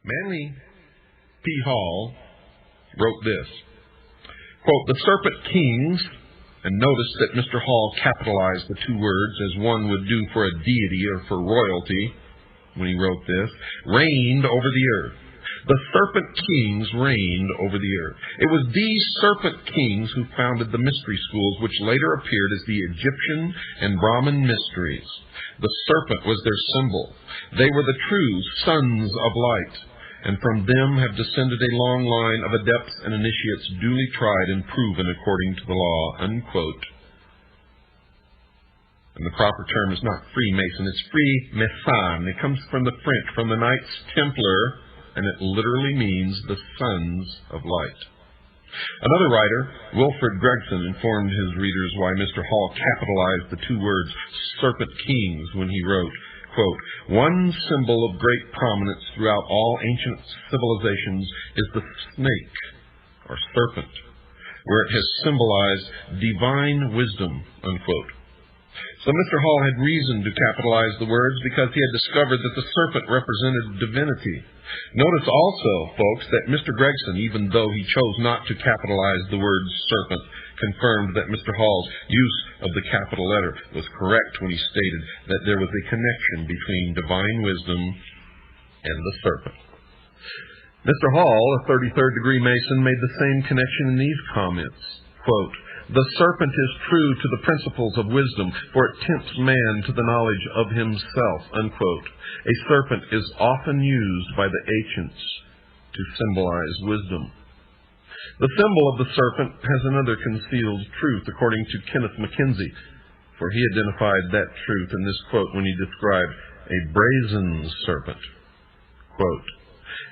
Manly P. Hall wrote this, quote, "The Serpent Kings," and notice that Mr. Hall capitalized the two words as one would do for a deity or for royalty when he wrote this, "reigned over the earth. The Serpent Kings reigned over the earth." It was these Serpent Kings who founded the mystery schools, which later appeared as the Egyptian and Brahmin mysteries. The serpent was their symbol. They were the true sons of light, and from them have descended a long line of adepts and initiates duly tried and proven according to the law, unquote. And the proper term is not Freemason, it's Freemason. It comes from the French, from the Knights Templar, and it literally means the sons of light. Another writer, Wilfred Gregson, informed his readers why Mr. Hall capitalized the two words Serpent Kings when he wrote, quote, "One symbol of great prominence throughout all ancient civilizations is the snake, or serpent, where it has symbolized divine wisdom," unquote. So Mr. Hall had reason to capitalize the words because he had discovered that the serpent represented divinity. Notice also, folks, that Mr. Gregson, even though he chose not to capitalize the word serpent, confirmed that Mr. Hall's use of the capital letter was correct when he stated that there was a connection between divine wisdom and the serpent. Mr. Hall, a 33rd degree Mason, made the same connection in these comments, quote, "The serpent is true to the principles of wisdom, for it tempts man to the knowledge of himself," unquote. A serpent is often used by the ancients to symbolize wisdom. The symbol of the serpent has another concealed truth, according to Kenneth Mackenzie, for he identified that truth in this quote when he described a brazen serpent. Quote,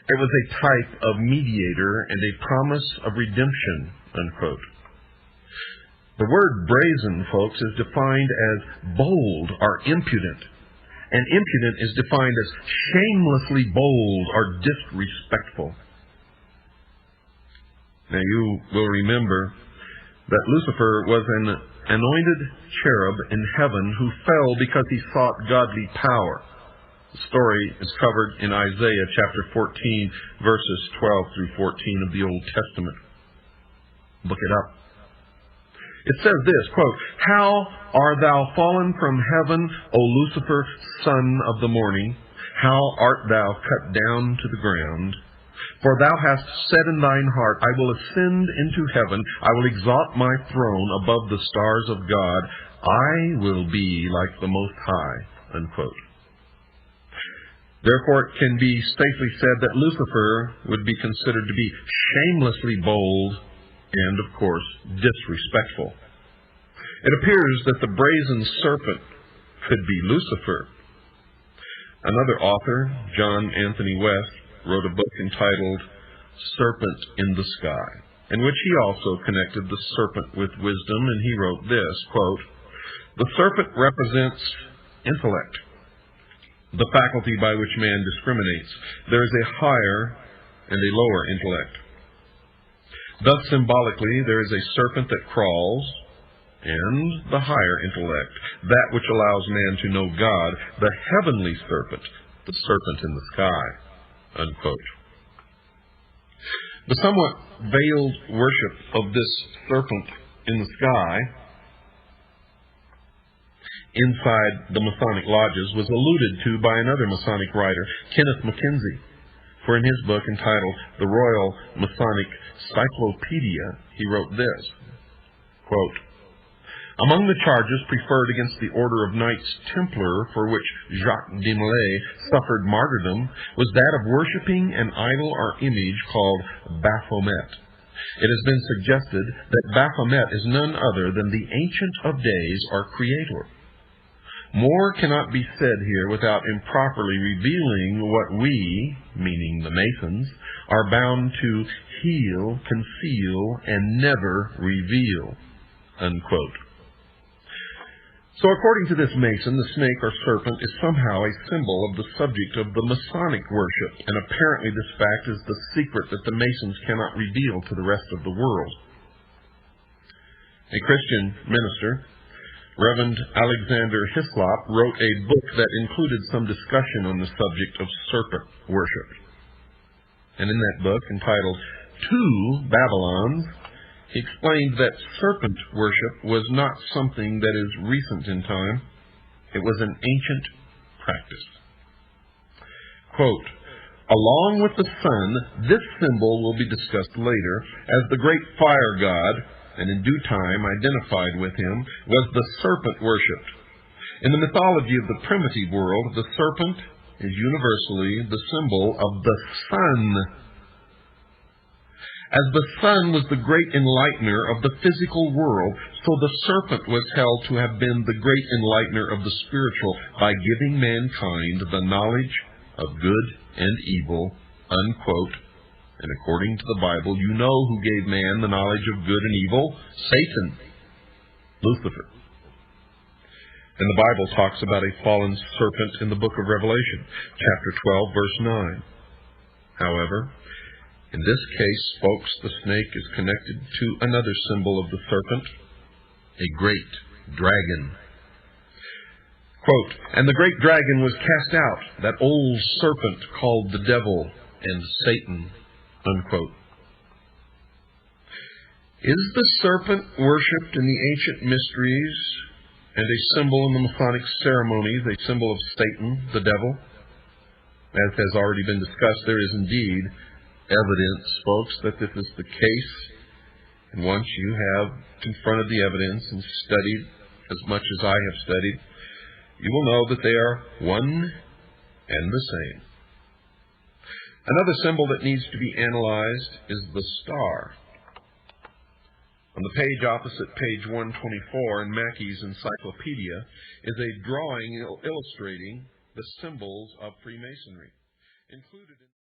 "It was a type of mediator and a promise of redemption," unquote. The word brazen, folks, is defined as bold or impudent, and impudent is defined as shamelessly bold or disrespectful. Now you will remember that Lucifer was an anointed cherub in heaven who fell because he sought godly power. The story is covered in Isaiah chapter 14, verses 12 through 14 of the Old Testament. Look it up. It says this, quote, "How art thou fallen from heaven, O Lucifer, son of the morning? How art thou cut down to the ground? For thou hast said in thine heart, I will ascend into heaven, I will exalt my throne above the stars of God, I will be like the Most High," unquote. Therefore, it can be safely said that Lucifer would be considered to be shamelessly bold and, of course, disrespectful. It appears that the brazen serpent could be Lucifer. Another author, John Anthony West, wrote a book entitled Serpent in the Sky, in which he also connected the serpent with wisdom, and he wrote this, quote, "The serpent represents intellect, the faculty by which man discriminates. There is a higher and a lower intellect. Thus, symbolically, there is a serpent that crawls, and the higher intellect, that which allows man to know God, the heavenly serpent, the serpent in the sky," unquote. The somewhat veiled worship of this serpent in the sky inside the Masonic lodges was alluded to by another Masonic writer, Kenneth Mackenzie. For in his book entitled The Royal Masonic Cyclopedia, he wrote this, quote, "Among the charges preferred against the order of Knights Templar, for which Jacques de Molay suffered martyrdom, was that of worshipping an idol or image called Baphomet. It has been suggested that Baphomet is none other than the Ancient of Days or Creator. More cannot be said here without improperly revealing what we, meaning the Masons, are bound to heal, conceal, and never reveal," unquote. So according to this Mason, the snake or serpent is somehow a symbol of the subject of the Masonic worship, and apparently this fact is the secret that the Masons cannot reveal to the rest of the world. A Christian minister, Reverend Alexander Hislop, wrote a book that included some discussion on the subject of serpent worship. And in that book, entitled Two Babylons, he explained that serpent worship was not something that is recent in time. It was an ancient practice. Quote, along with the sun, this symbol will be discussed later as the great fire god, and in due time identified with him, was the serpent worshipped. In the mythology of the primitive world, the serpent is universally the symbol of the sun. As the sun was the great enlightener of the physical world, so the serpent was held to have been the great enlightener of the spiritual by giving mankind the knowledge of good and evil, unquote. And according to the Bible, you know who gave man the knowledge of good and evil? Satan, Lucifer. And the Bible talks about a fallen serpent in the book of Revelation, chapter 12, verse 9. However, in this case, folks, the snake is connected to another symbol of the serpent, a great dragon. Quote, and the great dragon was cast out, that old serpent called the devil and Satan, unquote. Is the serpent worshipped in the ancient mysteries and a symbol in the Masonic ceremonies, a symbol of Satan, the devil? As has already been discussed, there is indeed evidence, folks, that this is the case. And once you have confronted the evidence and studied as much as I have studied, you will know that they are one and the same. Another symbol that needs to be analyzed is the star. On the page opposite page 124 in Mackey's encyclopedia is a drawing illustrating the symbols of Freemasonry. Included in